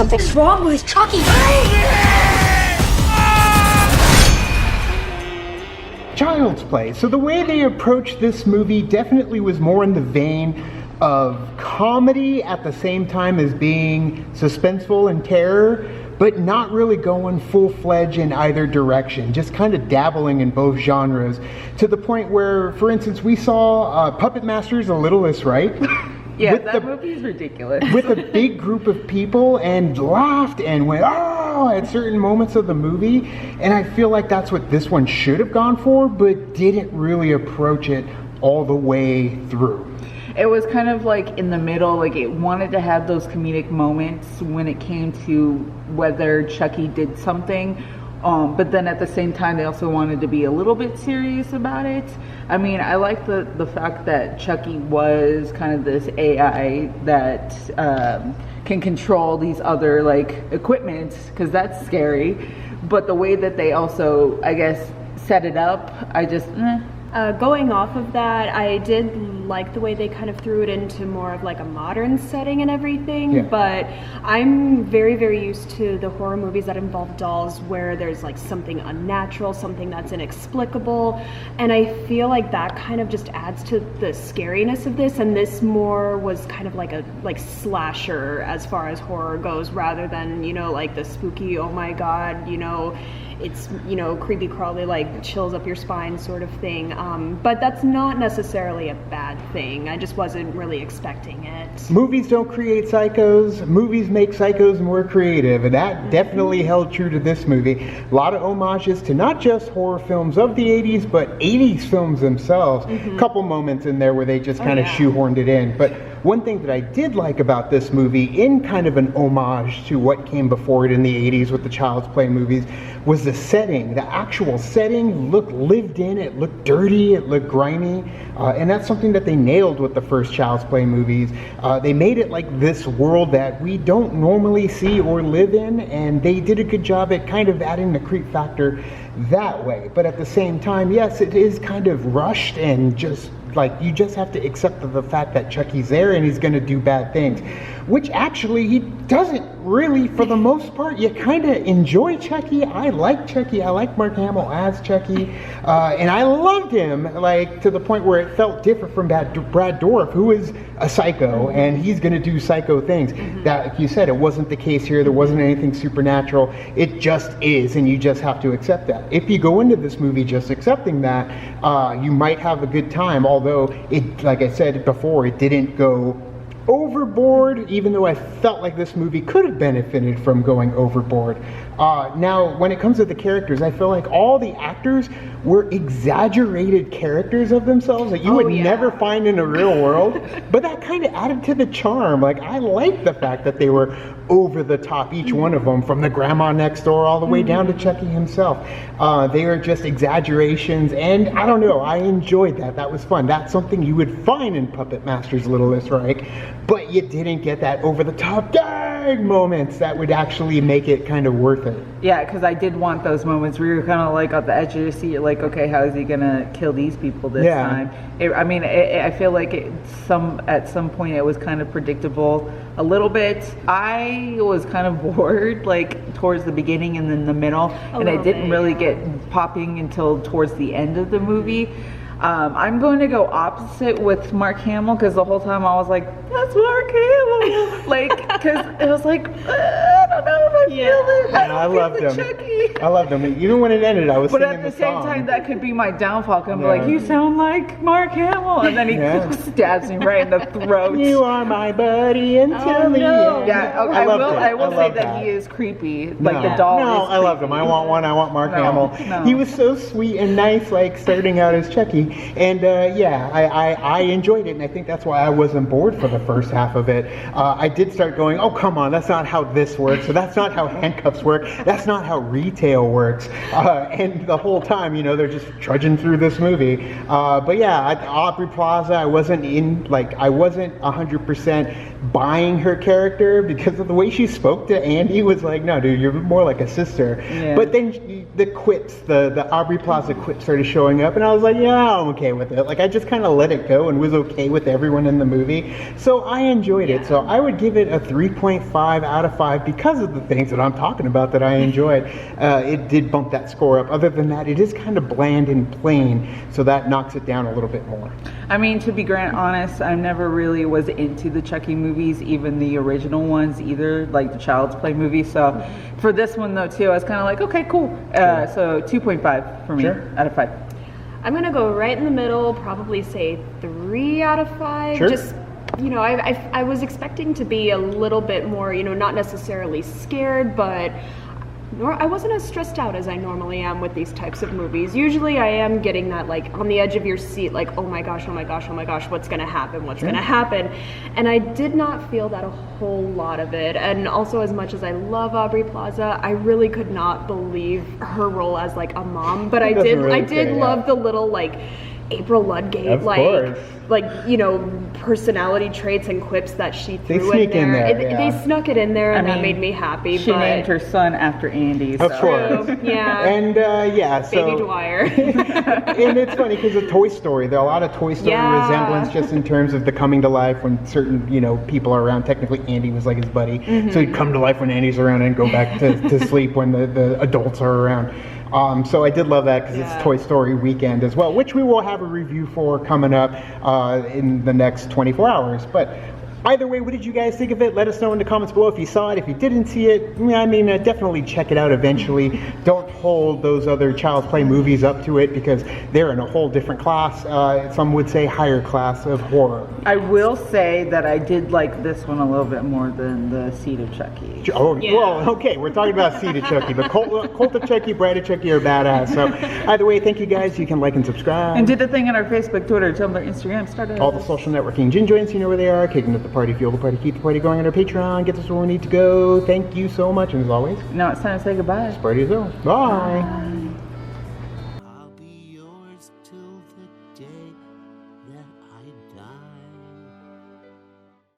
Something's wrong with Chucky. Child's Play. So the way they approached this movie definitely was more in the vein of comedy at the same time as being suspenseful and terror, but not really going full-fledged in either direction, just kind of dabbling in both genres, to the point where, for instance, we saw Puppet Master's A Littlest, right? Yeah, that movie is ridiculous. With a big group of people, and laughed and went, oh, at certain moments of the movie. And I feel like that's what this one should have gone for, but didn't really approach it all the way through. It was kind of like in the middle, like it wanted to have those comedic moments when it came to whether Chucky did something. But then at the same time, they also wanted to be a little bit serious about it. I mean, I like the fact that Chucky was kind of this AI that can control these other like equipment, because that's scary. But the way that they also, I guess, set it up, I just, Going off of that, I did like the way they kind of threw it into more of like a modern setting and everything, yeah. But I'm very, very used to the horror movies that involve dolls where there's like something unnatural, something that's inexplicable, and I feel like that kind of just adds to the scariness of this, and this more was kind of like a slasher as far as horror goes, rather than, you know, like the spooky, oh my god, you know, it's, you know, creepy crawly, like chills up your spine sort of thing. But that's not necessarily a bad thing. I just wasn't really expecting it. Movies don't create psychos. Movies make psychos more creative, and that definitely held true to this movie. A lot of homages to not just horror films of the 80s, but 80s films themselves. A couple moments in there where they just kind of shoehorned it in. But one thing that I did like about this movie, in kind of an homage to what came before it in the 80s with the Child's Play movies, was the setting. The actual setting looked lived in, it looked dirty, it looked grimy, and that's something that they nailed with the first Child's Play movies. They made it like this world that we don't normally see or live in, and they did a good job at kind of adding the creep factor that way. But at the same time, yes, it is kind of rushed, and just like, you just have to accept the fact that Chucky's there and he's going to do bad things, which actually he doesn't really, for the most part. You kind of enjoy Chucky. I like Chucky. I like Mark Hamill as Chucky, and I loved him, like, to the point where it felt different from Brad Dourif, who is a psycho, and he's going to do psycho things. That, like you said, it wasn't the case here. There wasn't anything supernatural. It just is, and you just have to accept that. If you go into this movie just accepting that, you might have a good time, although it, like I said before, it didn't go overboard, even though I felt like this movie could have benefited from going overboard. Now, when it comes to the characters, I feel like all the actors were exaggerated characters of themselves that you would never find in a real world, but that kind of added to the charm. Like, I like the fact that they were over the top, each one of them, from the grandma next door all the way down to Chucky himself. They are just exaggerations, and I don't know, I enjoyed that. That was fun. That's something you would find in Puppet Master's Littlest Reich, but you didn't get that over the top gag moments that would actually make it kind of worth it. Yeah, because I did want those moments where you're kind of like on the edge of your seat. You're like, okay, how is he gonna kill these people this time? I feel like at some point it was kind of predictable a little bit. I was kind of bored, like towards the beginning and then the middle, and I didn't really get popping until towards the end of the movie. I'm going to go opposite with Mark Hamill, because the whole time I was like, that's Mark Hamill. Like, because it was like, I don't know if I feel it. I loved him. Chucky. I loved him. Even when it ended, I was But singing at the the same song. time, that could be my downfall. I'm like, you sound like Mark Hamill. And then he stabs me right in the throat. You are my buddy until the end. Yeah, okay, I will say that he is creepy. Like, the doll No, is I loved him. I want one. I want Mark Hamill. No. He was so sweet and nice, like, starting out as Chucky. And I enjoyed it, and I think that's why I wasn't bored for the first half of it. I did start going, oh, come on, that's not how this works, so that's not how handcuffs work, that's not how retail works. And the whole time, you know, they're just trudging through this movie. But yeah, at Aubrey Plaza, I wasn't 100% buying her character because of the way she spoke to Andy was like, no, dude, you're more like a sister. Yeah. But then the quips, the Aubrey Plaza quips started showing up, and I was like, yeah, I'm okay with it. Like, I just kind of let it go and was okay with everyone in the movie. So I enjoyed it. So I would give it a 3.5 out of 5 because of the things that I'm talking about that I enjoyed. It did bump that score up. Other than that, it is kind of bland and plain, so that knocks it down a little bit more. I mean, to be honest, I never really was into the Chucky movies, even the original ones either, like the Child's Play movies. So for this one though too, I was kind of like, okay, cool. So 2.5 for me out of 5. I'm gonna go right in the middle, probably say 3 out of 5. Sure. Just, you know, I was expecting to be a little bit more, you know, not necessarily scared, but I wasn't as stressed out as I normally am with these types of movies. Usually I am getting that, like, on the edge of your seat, like, oh my gosh, what's gonna happen, gonna happen? And I did not feel that a whole lot of it. And also, as much as I love Aubrey Plaza, I really could not believe her role as, like, a mom. But I did love the little, like, April Ludgate, Of course. like, you know, personality traits and quips that she threw sneak in there, They snuck it in there, and that made me happy. She named her son after Andy. Of course. Yeah. And so Baby Dwyer. and it's funny because of Toy Story, there are a lot of Toy Story resemblance just in terms of the coming to life when certain, you know, people are around. Technically, Andy was like his buddy, so he'd come to life when Andy's around and go back to sleep when the adults are around. So I did love that because it's Toy Story weekend as well, which we will have a review for coming up in the next 24 hours. But either way, what did you guys think of it? Let us know in the comments below if you saw it. If you didn't see it, I mean, definitely check it out eventually. Don't hold those other Child's Play movies up to it because they're in a whole different class. Some would say higher class of horror. I will say that I did like this one a little bit more than the Seed of Chucky. Oh, well, okay, we're talking about Seed of Chucky, but Cult of Chucky, Bride of Chucky are badass. So either way, thank you guys. You can like and subscribe. And do the thing on our Facebook, Twitter, Tumblr, Instagram. Start All the social networking. Gin joints, you know where they are. Kicking up the party, fuel the party, keep the party going on our Patreon. Get us where we need to go. Thank you so much, and as always, now it's time to say goodbye. Party is over. Bye. I'll be yours till the day that I die.